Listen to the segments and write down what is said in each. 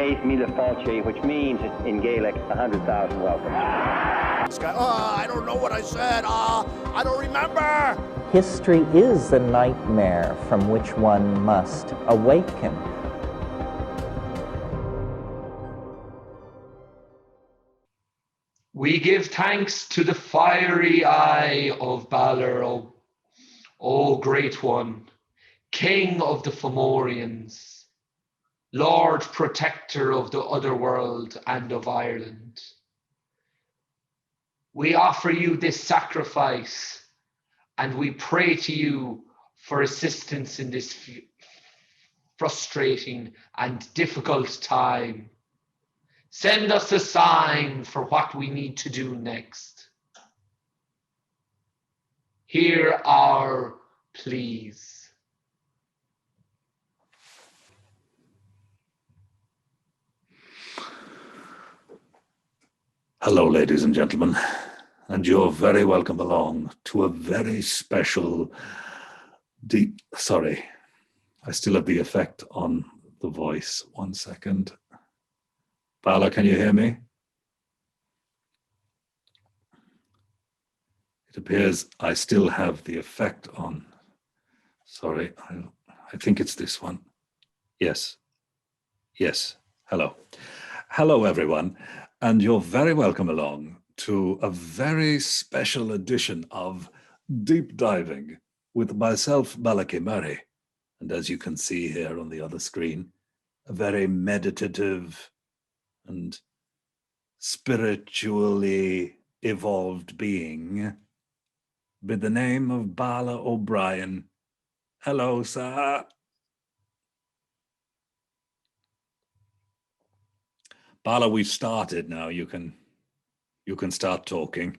Kate Mila Fáilte, which means in Gaelic 100,000 welcomes. I don't know what I said. I don't remember. History is a nightmare from which one must awaken. We give thanks to the fiery eye of Balor, O Great One, King of the Fomorians, Lord Protector of the Otherworld and of Ireland. We offer you this sacrifice, and we pray to you for assistance in this frustrating and difficult time. Send us a sign for what we need to do next. Hear our pleas. Hello, ladies and gentlemen, and you're very welcome along to a very special sorry, I still have the effect on the voice. 1 second. Balor, can you hear me? It appears I still have the effect on. Sorry, I think it's this one. Yes. Hello. Hello, everyone. And you're very welcome along to a very special edition of Deep Diving with myself, Malachy Murray. And as you can see here on the other screen, a very meditative and spiritually evolved being with the name of Balor O'Brien. Hello, sir. Balor, we've started now. You can start talking.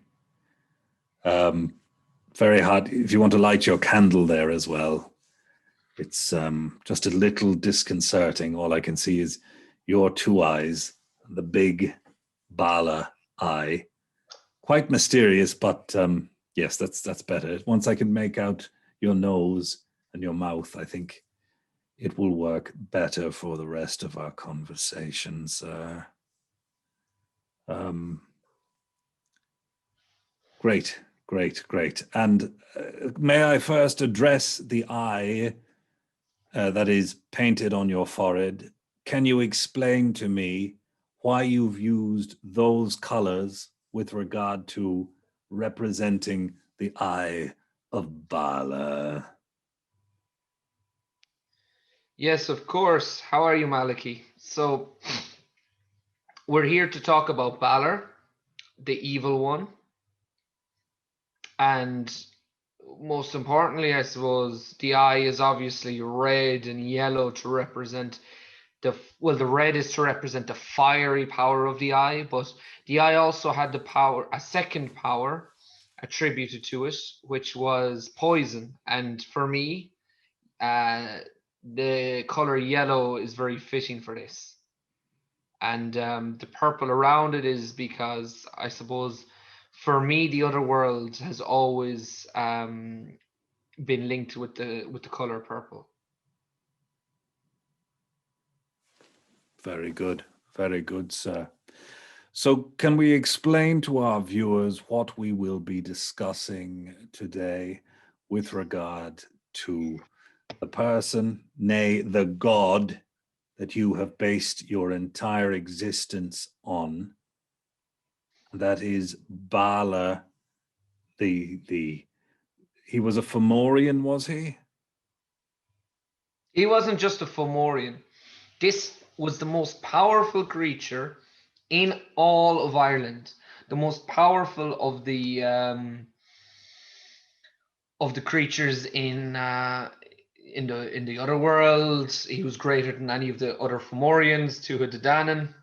Very hard. If you want to light your candle there as well. It's just a little disconcerting. All I can see is your two eyes, the big Balor eye. Quite mysterious, but yes, that's better. Once I can make out your nose and your mouth, I think it will work better for the rest of our conversations. Great. And may I first address the eye that is painted on your forehead? Can you explain to me why you've used those colors with regard to representing the eye of Balor? Yes, of course. How are you, Malachy? So, we're here to talk about Balor, the evil one. And most importantly, I suppose, the eye is obviously red and yellow to represent the red is to represent the fiery power of the eye, but the eye also had the power, a second power attributed to it, which was poison. And for me, the color yellow is very fitting for this. And the purple around it is because, I suppose, for me, the other world has always been linked with the color purple. Very good, sir. So can we explain to our viewers what we will be discussing today with regard to the person, nay, the god that you have based your entire existence on? That is Balor. He was a Fomorian, was he? He wasn't just a Fomorian. This was the most powerful creature in all of Ireland. The most powerful of the creatures in the other worlds. He was greater than any of the other Fomorians, Tuatha De Danann.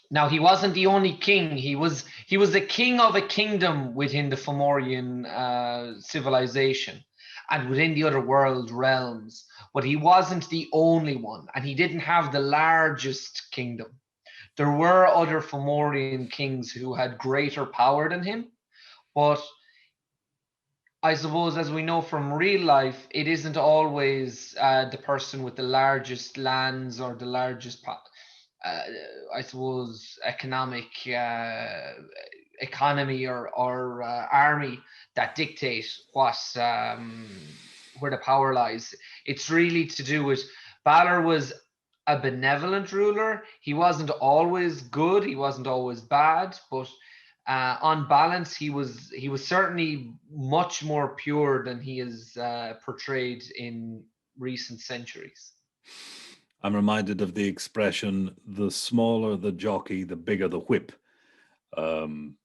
Now, he wasn't the only king. He was the king of a kingdom within the Fomorian civilization and within the other world realms. But he wasn't the only one, and he didn't have the largest kingdom. There were other Fomorian kings who had greater power than him, but I suppose, as we know from real life, it isn't always the person with the largest lands or the largest I suppose, economy or army that dictate where the power lies. It's really to do with Balor was a benevolent ruler. He wasn't always good. He wasn't always bad, but on balance, he was certainly much more pure than he is portrayed in recent centuries. I'm reminded of the expression, the smaller the jockey, the bigger the whip, um,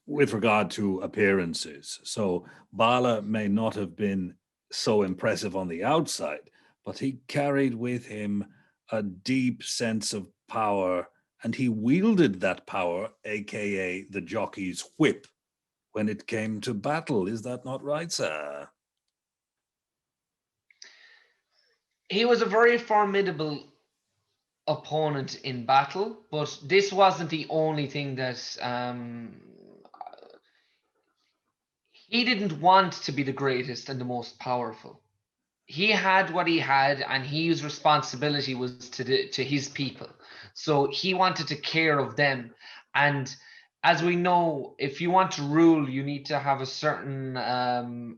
with regard to appearances. So Bala may not have been so impressive on the outside, but he carried with him a deep sense of power, and he wielded that power, aka the jockey's whip, when it came to battle. Is that not right, sir? He was a very formidable opponent in battle, but this wasn't the only thing that he didn't want to be the greatest and the most powerful. He had what he had, and his responsibility was to his people. So he wanted to care of them. And as we know, if you want to rule, you need to have a certain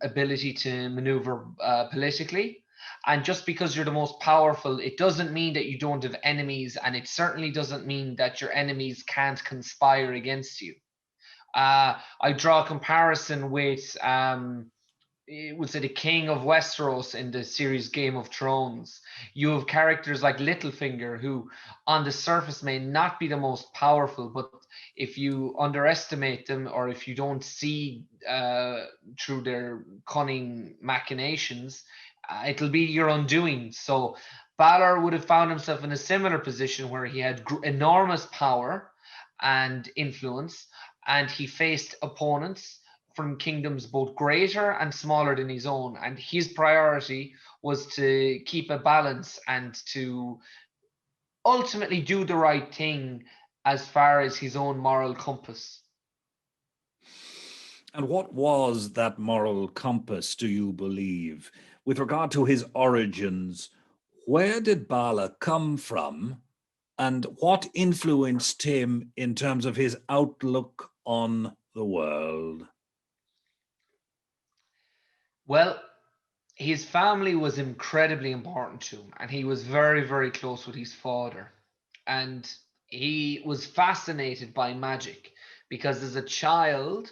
ability to maneuver politically. And just because you're the most powerful, it doesn't mean that you don't have enemies, and it certainly doesn't mean that your enemies can't conspire against you. I draw a comparison with would say the king of Westeros in the series Game of Thrones. You have characters like Littlefinger, who on the surface may not be the most powerful, but if you underestimate them or if you don't see through their cunning machinations, it'll be your undoing. So Balor would have found himself in a similar position where he had enormous power and influence, and he faced opponents from kingdoms both greater and smaller than his own. And his priority was to keep a balance and to ultimately do the right thing as far as his own moral compass. And what was that moral compass, do you believe? With regard to his origins, where did Bala come from, and what influenced him in terms of his outlook on the world? Well, his family was incredibly important to him, and he was very, very close with his father. And he was fascinated by magic because as a child,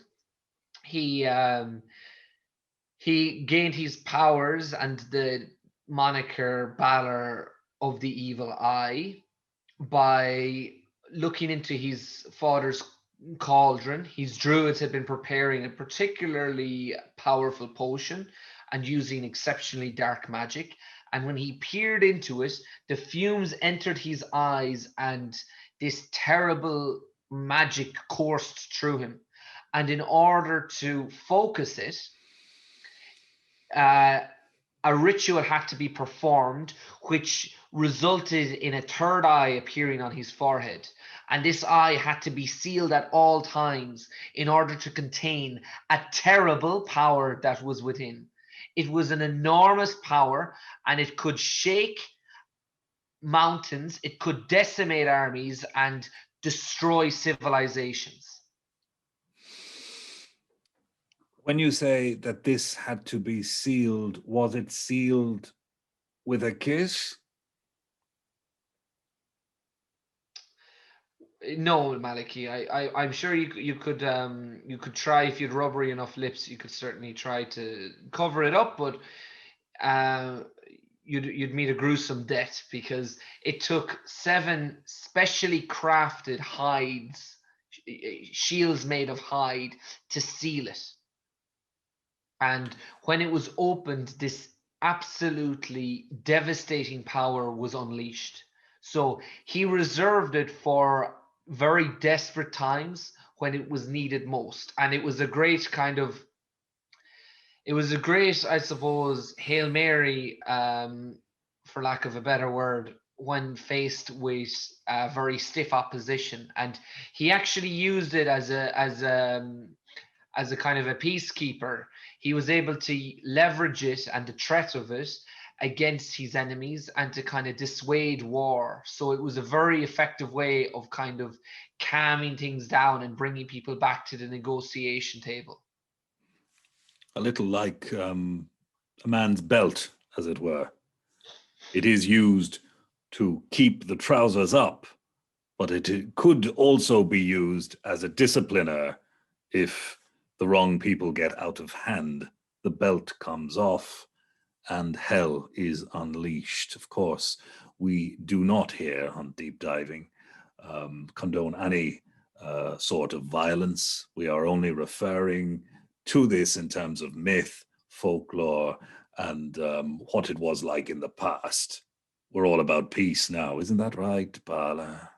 he he gained his powers and the moniker Balor of the Evil Eye by looking into his father's cauldron. His druids had been preparing a particularly powerful potion and using exceptionally dark magic. And when he peered into it, the fumes entered his eyes and this terrible magic coursed through him. And in order to focus it, uh, a ritual had to be performed, which resulted in a third eye appearing on his forehead. And this eye had to be sealed at all times in order to contain a terrible power that was within. It was an enormous power, and it could shake mountains, it could decimate armies, and destroy civilizations. When you say that this had to be sealed, was it sealed with a kiss? No, Malachy. I'm sure you could try if you'd rubbery enough lips. You could certainly try to cover it up, but uh, you'd meet a gruesome death because it took 7 specially crafted hides, shields made of hide, to seal it. And when it was opened, this absolutely devastating power was unleashed. So he reserved it for very desperate times when it was needed most. And it was a great I suppose, Hail Mary, for lack of a better word, when faced with very stiff opposition. And he actually used it as a kind of a peacekeeper. He was able to leverage it and the threat of it against his enemies and to kind of dissuade war. So it was a very effective way of kind of calming things down and bringing people back to the negotiation table. A little like a man's belt, as it were. It is used to keep the trousers up, but it could also be used as a discipliner if the wrong people get out of hand. The belt comes off and hell is unleashed. Of course, we do not here on Deep Diving condone any sort of violence. We are only referring to this in terms of myth, folklore, and what it was like in the past. We're all about peace now, isn't that right, Bala?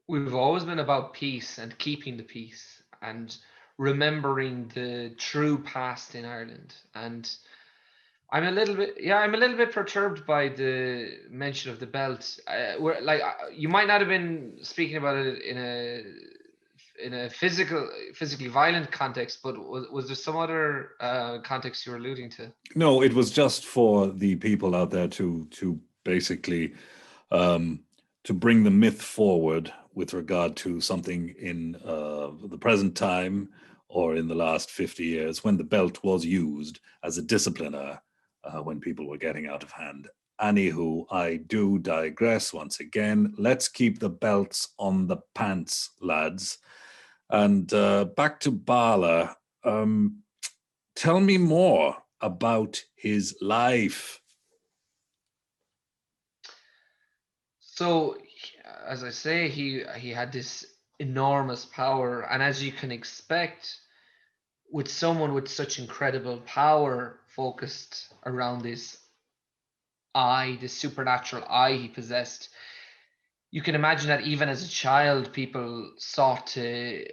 We've always been about peace and keeping the peace and remembering the true past in Ireland. And I'm a little bit, yeah, I'm a little bit perturbed by the mention of the belt. You might not have been speaking about it in a physically violent context, but was there some other context you were alluding to? No, it was just for the people out there to basically to bring the myth forward with regard to something in the present time or in the last 50 years when the belt was used as a discipliner when people were getting out of hand. Anywho, I do digress once again. Let's keep the belts on the pants, lads. And back to Bala. Tell me more about his life. So, as I say, he had this enormous power, and as you can expect, with someone with such incredible power focused around this eye, this supernatural eye he possessed, you can imagine that even as a child, people sought to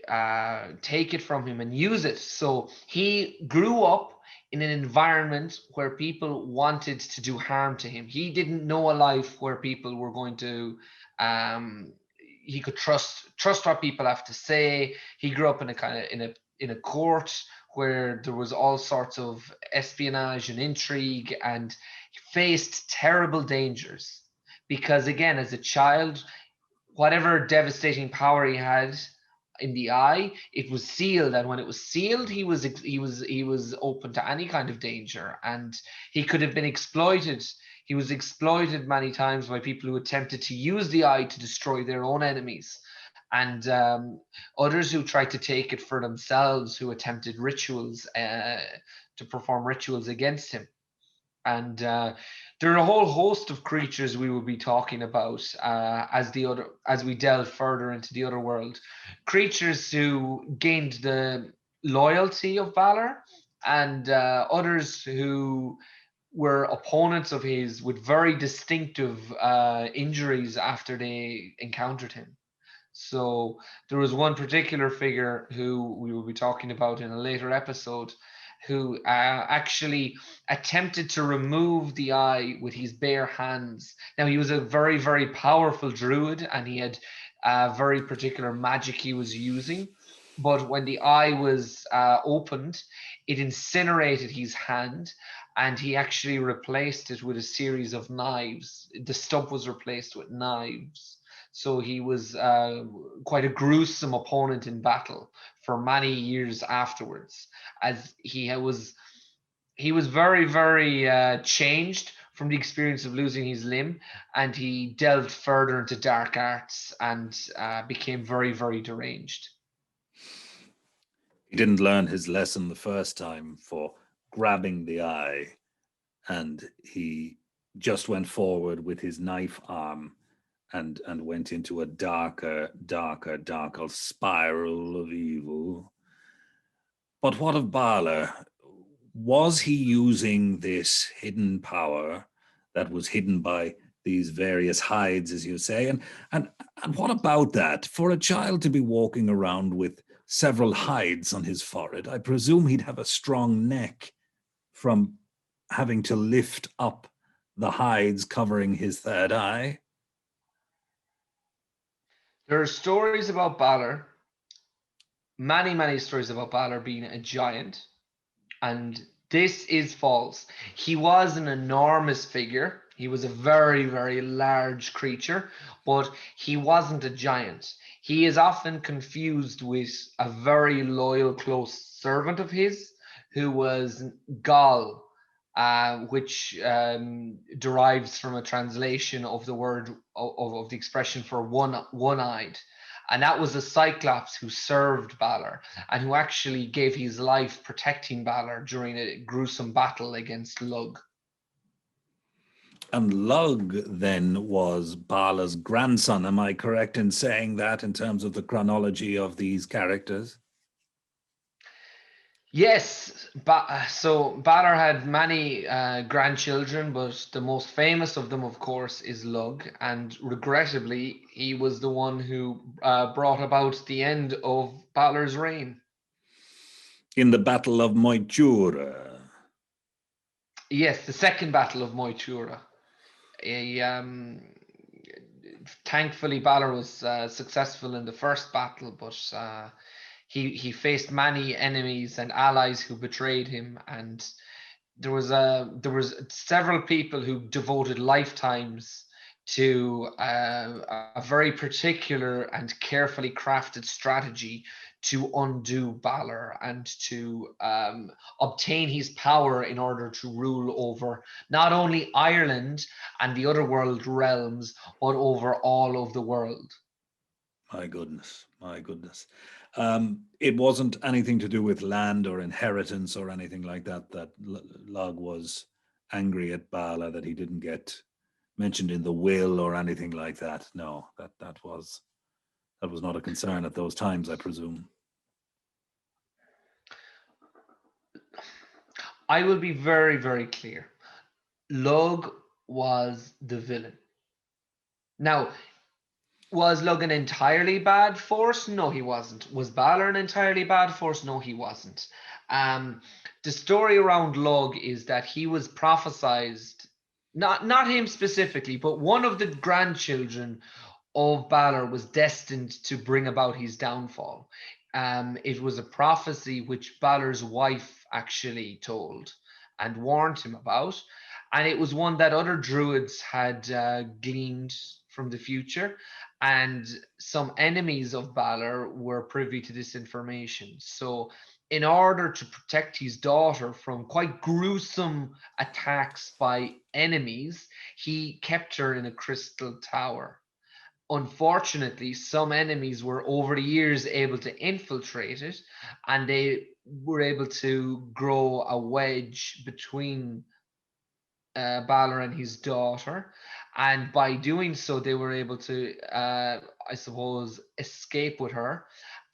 take it from him and use it. So he grew up in an environment where people wanted to do harm to him. He didn't know a life where people were going to. He could trust what people have to say. He grew up in a kind of in a court where there was all sorts of espionage and intrigue, and he faced terrible dangers because again as a child whatever devastating power he had in the eye it was sealed, and when it was sealed he was open to any kind of danger, and he could have been exploited. He was exploited many times by people who attempted to use the eye to destroy their own enemies, and others who tried to take it for themselves, who attempted rituals to perform rituals against him. And there are a whole host of creatures we will be talking about as we delve further into the other world. Creatures who gained the loyalty of Balor, and others who were opponents of his with very distinctive injuries after they encountered him. So there was one particular figure who we will be talking about in a later episode who actually attempted to remove the eye with his bare hands. Now, he was a very, very powerful druid and he had very particular magic he was using. But when the eye was opened, it incinerated his hand and he actually replaced it with a series of knives. The stump was replaced with knives. So he was quite a gruesome opponent in battle for many years afterwards, as he was very, very changed from the experience of losing his limb, and he delved further into dark arts and became very, very deranged. He didn't learn his lesson the first time for grabbing the eye, and he just went forward with his knife arm and went into a darker spiral of evil. But what of Balor? Was he using this hidden power that was hidden by these various hides, as you say? And what about that? For a child to be walking around with several hides on his forehead, I presume he'd have a strong neck from having to lift up the hides covering his third eye. There are stories about Balor, many stories about Balor being a giant, and This is false. He was an enormous figure. He was a very, very large creature, but he wasn't a giant. He is often confused with a very loyal, close servant of his who was Gal, which derives from a translation of the word of the expression for one-eyed. And that was a Cyclops who served Balor and who actually gave his life protecting Balor during a gruesome battle against Lug. And Lug then was Balor's grandson. Am I correct in saying that in terms of the chronology of these characters? Yes, so Balor had many grandchildren, but the most famous of them, of course, is Lug. And regrettably, he was the one who brought about the end of Balor's reign. In the Battle of Moitura. Yes, the second Battle of Moitura. Thankfully, Balor was successful in the first battle, but he faced many enemies and allies who betrayed him, and there was several people who devoted lifetimes to a very particular and carefully crafted strategy to undo Balor and to obtain his power in order to rule over not only Ireland and the other world realms, but over all of the world. My goodness, my goodness. It wasn't anything to do with land or inheritance or anything like that, that Lug was angry at Balor that he didn't get mentioned in the will or anything like that. No, that was not a concern at those times, I presume. I will be very, very clear. Lug was the villain. Now, was Lug an entirely bad force? No, he wasn't. Was Balor an entirely bad force? No, he wasn't. Um, the story around Lug is that he was prophesized, not him specifically, but one of the grandchildren of Balor was destined to bring about his downfall. It was a prophecy which Balor's wife actually told and warned him about, and it was one that other druids had gleaned from the future, and some enemies of Balor were privy to this information. So, in order to protect his daughter from quite gruesome attacks by enemies, he kept her in a crystal tower. Unfortunately, some enemies were over the years able to infiltrate it, and they were able to grow a wedge between Balor and his daughter. And by doing so, they were able to, I suppose, escape with her.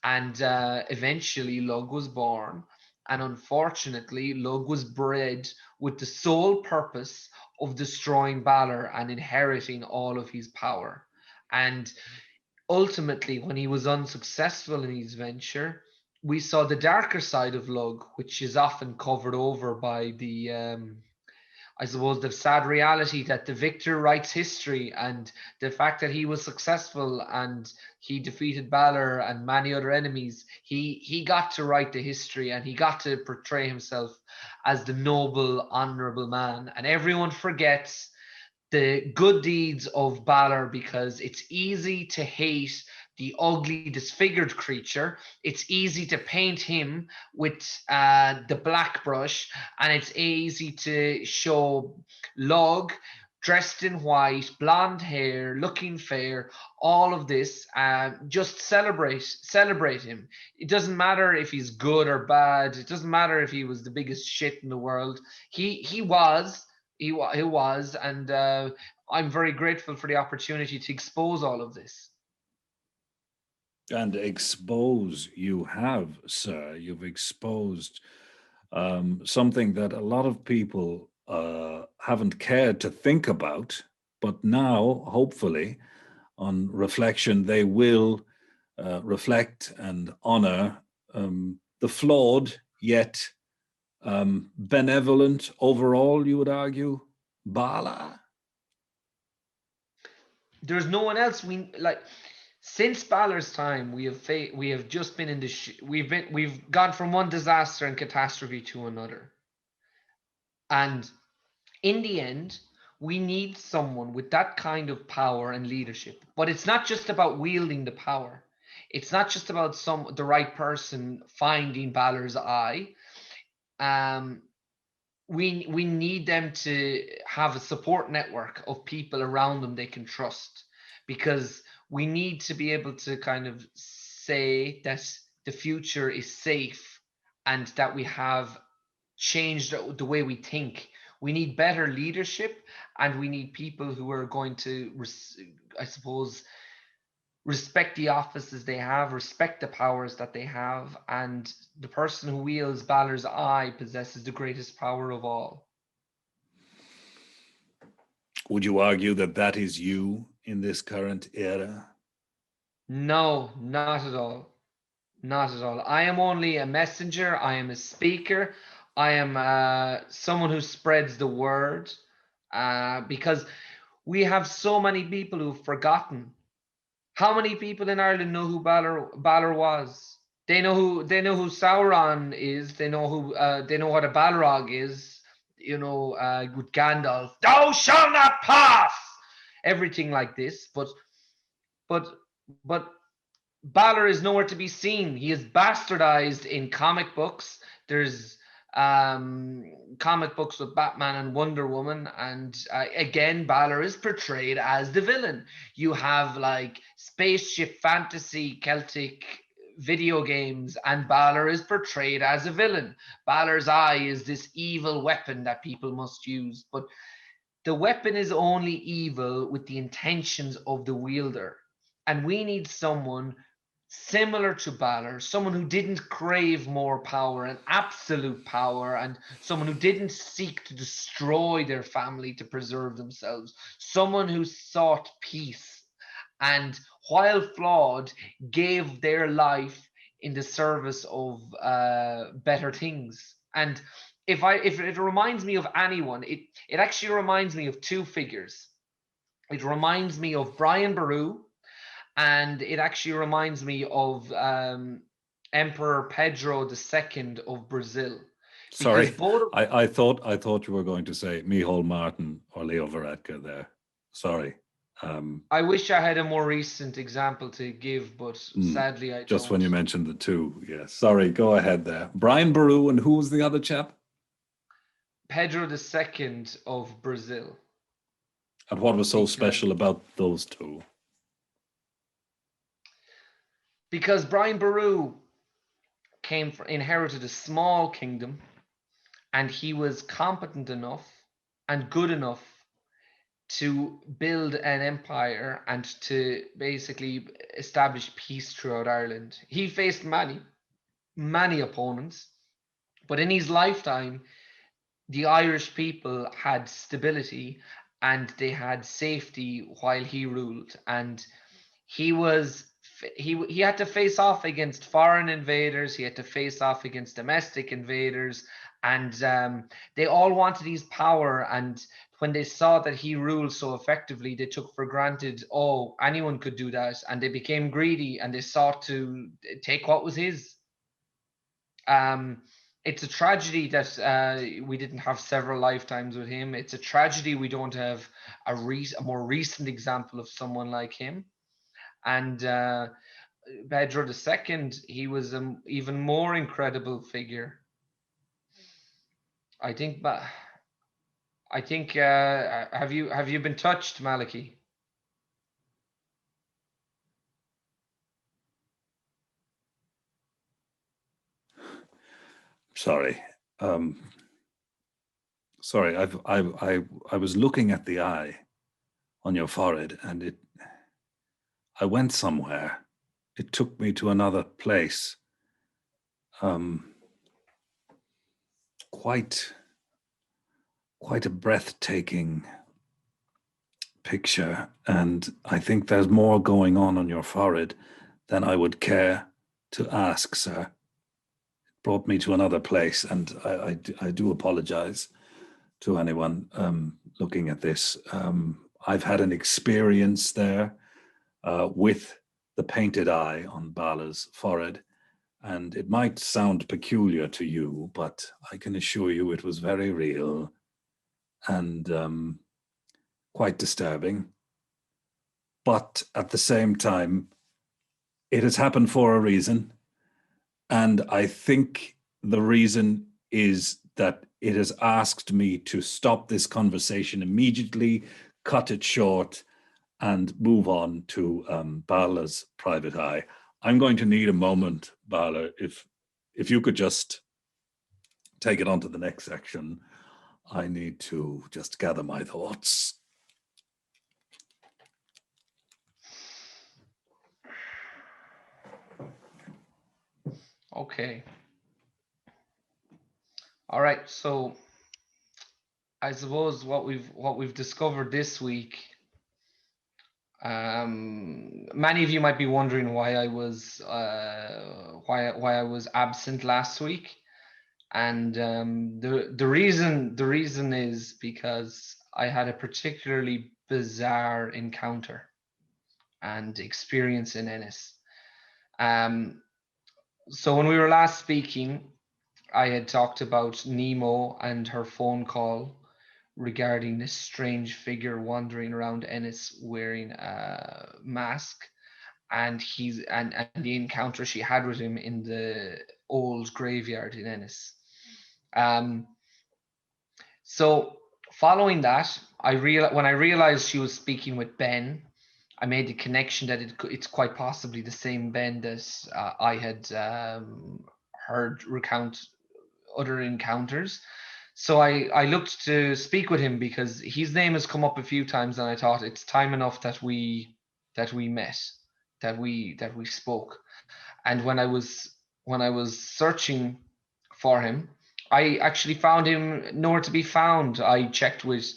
And eventually, Lug was born. And unfortunately, Lug was bred with the sole purpose of destroying Balor and inheriting all of his power. And ultimately, when he was unsuccessful in his venture, we saw the darker side of Lug, which is often covered over by the I suppose the sad reality that the victor writes history, and the fact that he was successful and he defeated Balor and many other enemies, he got to write the history and he got to portray himself as the noble, honorable man. And everyone forgets the good deeds of Balor because it's easy to hate the ugly, disfigured creature. It's easy to paint him with the black brush, and it's easy to show Lug dressed in white, blonde hair, looking fair, all of this. Just celebrate him. It doesn't matter if he's good or bad. It doesn't matter if he was the biggest shit in the world. He was. He was, and I'm very grateful for the opportunity to expose all of this. And expose you have, sir. You've exposed something that a lot of people haven't cared to think about, but now, hopefully, on reflection, they will reflect and honor the flawed yet benevolent overall, you would argue, Balor. There's no one else we like. Since Balor's time, we have just been in the we've gone from one disaster and catastrophe to another. And in the end, we need someone with that kind of power and leadership. But it's not just about wielding the power. It's not just about the right person finding Balor's eye. Um, we need them to have a support network of people around them they can trust, because we need to be able to kind of say that the future is safe and that we have changed the way we think. We need better leadership, and we need people who are going to, I suppose, respect the offices they have, respect the powers that they have, and the person who wields Balor's eye possesses the greatest power of all. Would you argue that that is you in this current era? No, not at all. Not at all. I am only a messenger. I am a speaker. I am someone who spreads the word, because we have so many people who've forgotten. How many people in Ireland know who Balor was? They know who Sauron is. They know what a Balrog is. With Gandalf, thou shalt not pass. Everything like this, but but Balor is nowhere to be seen. He is bastardized in comic books. There's comic books with Batman and Wonder Woman, and again, Balor is portrayed as the villain. You have like spaceship fantasy, Celtic video games, and Balor is portrayed as a villain. Balor's eye is this evil weapon that people must use, but the weapon is only evil with the intentions of the wielder. And we need someone similar to Balor, someone who didn't crave more power and absolute power, and someone who didn't seek to destroy their family to preserve themselves, someone who sought peace and, while flawed, gave their life in the service of better things. And if it reminds me of anyone, it actually reminds me of two figures. It reminds me of Brian Boru, and it actually reminds me of Emperor Pedro II of Brazil. Sorry, I thought you were going to say Micheál Martin or Leo Varadkar there. Sorry. I wish I had a more recent example to give, but sadly I just don't. When you mentioned the two, yes. Sorry, go ahead there. Brian Boru, and who was the other chap? Pedro II of Brazil. And what was so special about those two? Because Brian Boru inherited a small kingdom, and he was competent enough and good enough to build an empire and to basically establish peace throughout Ireland. He faced many opponents, but in his lifetime, the Irish people had stability and they had safety while he ruled. And he had to face off against foreign invaders. He had to face off against domestic invaders, and they all wanted his power. And when they saw that he ruled so effectively, they took for granted, oh, anyone could do that, and they became greedy and they sought to take what was his. It's a tragedy that we didn't have several lifetimes with him. It's a tragedy we don't have a more recent example of someone like him. And Pedro II, he was an even more incredible figure. I think have you been touched, Malachy? Sorry. Sorry, I was looking at the eye on your forehead, and I went somewhere. It took me to another place. Quite a breathtaking picture, and I think there's more going on your forehead than I would care to ask, sir. It brought me to another place, and I do apologize to anyone looking at this. I've had an experience there with the painted eye on Balor's forehead, and it might sound peculiar to you, but I can assure you it was very real and quite disturbing. But at the same time, it has happened for a reason. And I think the reason is that it has asked me to stop this conversation immediately, cut it short, and move on to Balor's private eye. I'm going to need a moment, Balor, if you could just take it on to the next section. I need to just gather my thoughts. Okay. All right. So I suppose what we've discovered this week. Many of you might be wondering why I was why I was absent last week, and the reason is because I had a particularly bizarre encounter and experience in Ennis. So when we were last speaking, I had talked about Nemo and her phone call regarding this strange figure wandering around Ennis wearing a mask, and the encounter she had with him in the old graveyard in Ennis. So following that, when I realized she was speaking with Ben, I made the connection that it's quite possibly the same Ben that I had heard recount other encounters. So I looked to speak with him because his name has come up a few times, and I thought it's time enough that we met, that we spoke. And when I was searching for him, I actually found him nowhere to be found. I checked with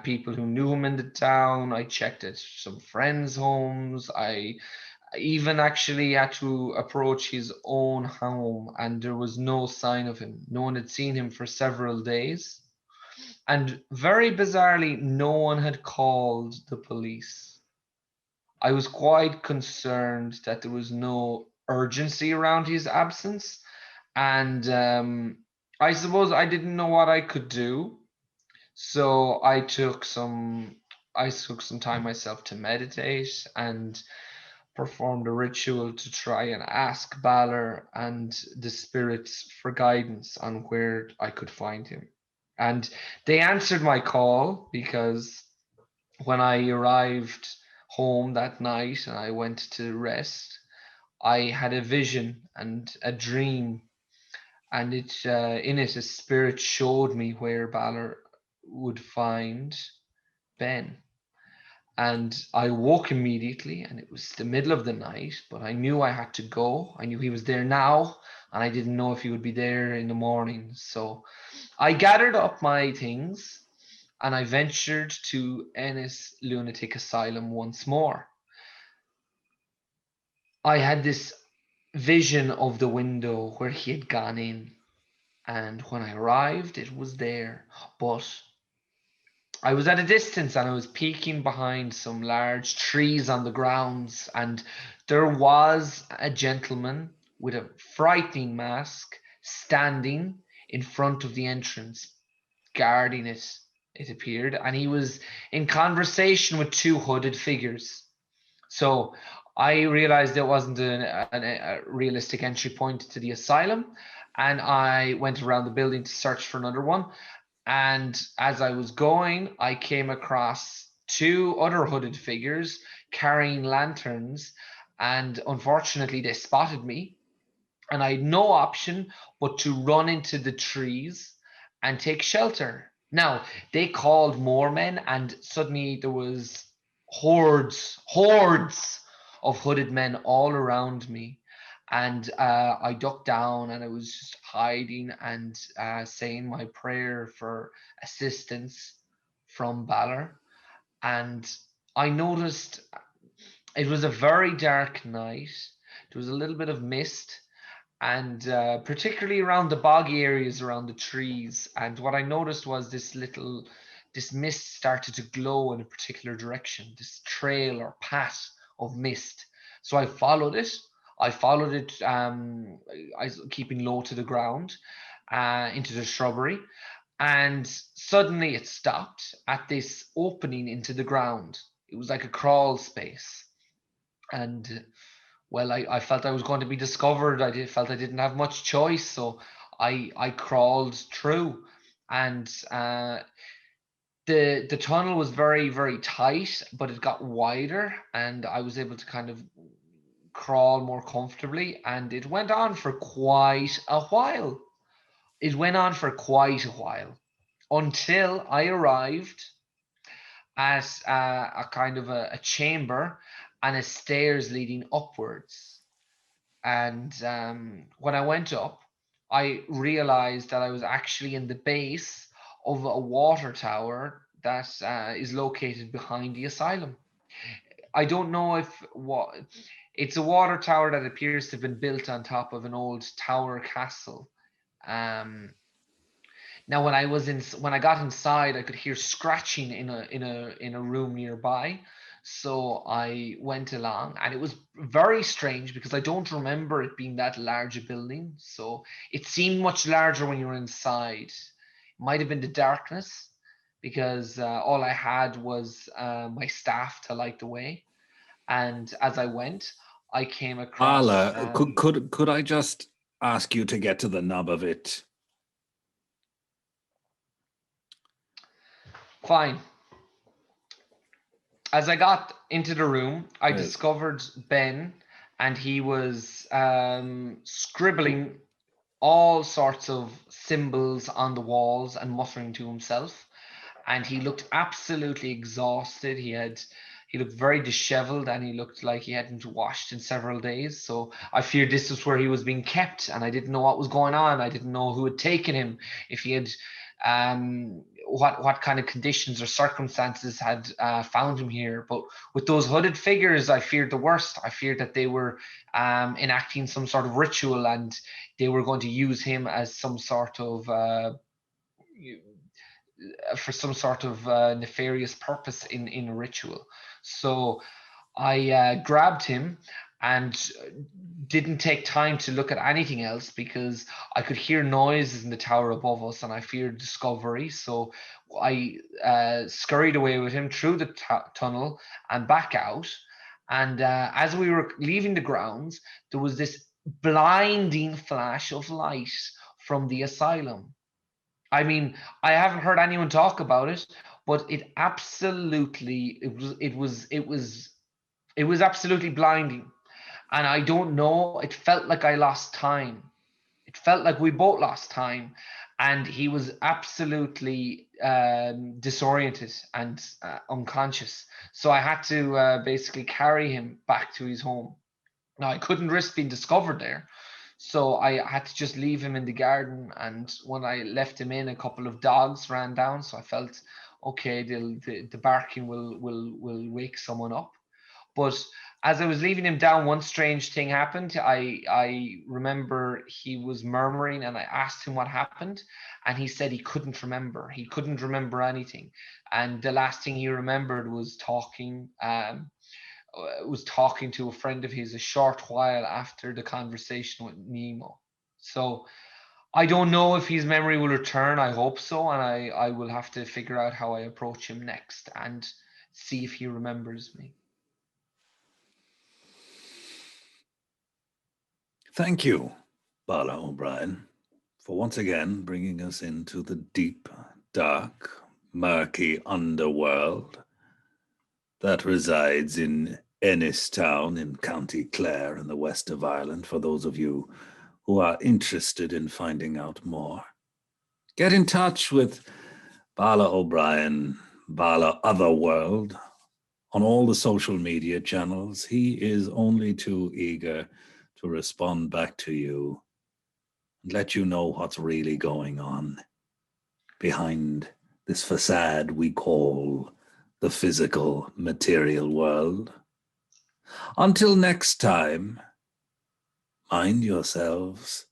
people who knew him in the town. I checked at some friends' homes. I even actually had to approach his own home, and there was no sign of him. No one had seen him for several days. And very bizarrely, no one had called the police. I was quite concerned that there was no urgency around his absence. And I suppose I didn't know what I could do. So I took some time myself to meditate and performed a ritual to try and ask Balor and the spirits for guidance on where I could find him. And they answered my call, because when I arrived home that night and I went to rest, I had a vision and a dream, and in it a spirit showed me where Balor would find Ben. And I woke immediately, and it was the middle of the night, but I knew I had to go. I knew he was there now, and I didn't know if he would be there in the morning. So I gathered up my things and I ventured to Ennis Lunatic Asylum once more. I had this vision of the window where he had gone in, and when I arrived, it was there. But I was at a distance, and I was peeking behind some large trees on the grounds, and there was a gentleman with a frightening mask standing in front of the entrance, guarding it, it appeared, and he was in conversation with two hooded figures. So I realized there wasn't a realistic entry point to the asylum, and I went around the building to search for another one. And as I was going, I came across two other hooded figures carrying lanterns, and unfortunately, they spotted me. And I had no option but to run into the trees and take shelter. Now, they called more men, and suddenly there was hordes of hooded men all around me. And I ducked down, and I was just hiding and saying my prayer for assistance from Balor. And I noticed it was a very dark night. There was a little bit of mist, and particularly around the boggy areas around the trees. And what I noticed was this mist started to glow in a particular direction, this trail or path of mist. So I followed it. I keeping low to the ground, into the shrubbery. And suddenly it stopped at this opening into the ground. It was like a crawl space. And well, I felt I was going to be discovered. Felt I didn't have much choice, so I crawled through, and the tunnel was very, very tight, but it got wider, and I was able to kind of crawl more comfortably, and it went on for quite a while. It went on for quite a while until I arrived at a kind of a chamber and a stairs leading upwards. And when I went up, I realized that I was actually in the base of a water tower that is located behind the asylum. I don't know if what it's a water tower that appears to have been built on top of an old tower castle. Um, Now, when I got inside, I could hear scratching in a room nearby. So I went along, and it was very strange because I don't remember it being that large a building. So it seemed much larger when you were inside. It might have been the darkness because all I had was my staff to light the way. And as I went, I came across. Bala, could I just ask you to get to the nub of it? Fine. As I got into the room, I Yes. discovered Ben, and he was scribbling all sorts of symbols on the walls and muttering to himself. And he looked absolutely exhausted. He looked very disheveled, and he looked like he hadn't washed in several days. So I feared this was where he was being kept, and I didn't know what was going on. I didn't know who had taken him, if he had what kind of conditions or circumstances had found him here. But with those hooded figures, I feared the worst. I feared that they were enacting some sort of ritual, and they were going to use him as some sort of for some sort of nefarious purpose in a ritual. So I grabbed him and didn't take time to look at anything else because I could hear noises in the tower above us and I feared discovery. So I scurried away with him through the tunnel and back out. And as we were leaving the grounds, there was this blinding flash of light from the asylum. I mean, I haven't heard anyone talk about it, but it was absolutely blinding. And I don't know, it felt like I lost time. It felt like we both lost time. And he was absolutely disoriented and unconscious. So I had to basically carry him back to his home. Now, I couldn't risk being discovered there. So I had to just leave him in the garden. And when I left him in, a couple of dogs ran down. So I felt, okay, the barking will wake someone up. But as I was leaving him down, one strange thing happened. I remember he was murmuring, and I asked him what happened, and he said he couldn't remember. He couldn't remember anything, and the last thing he remembered was talking to a friend of his a short while after the conversation with Nemo. So I don't know if his memory will return. I hope so, and I will have to figure out how I approach him next and see if he remembers me. Thank you, Balor O'Brien, for once again bringing us into the deep, dark, murky underworld that resides in Ennistown in County Clare in the west of Ireland, for those of you who are interested in finding out more. Get in touch with Balor O'Brien, Balor Otherworld, on all the social media channels. He is only too eager to respond back to you and let you know what's really going on behind this facade we call the physical material world. Until next time, mind yourselves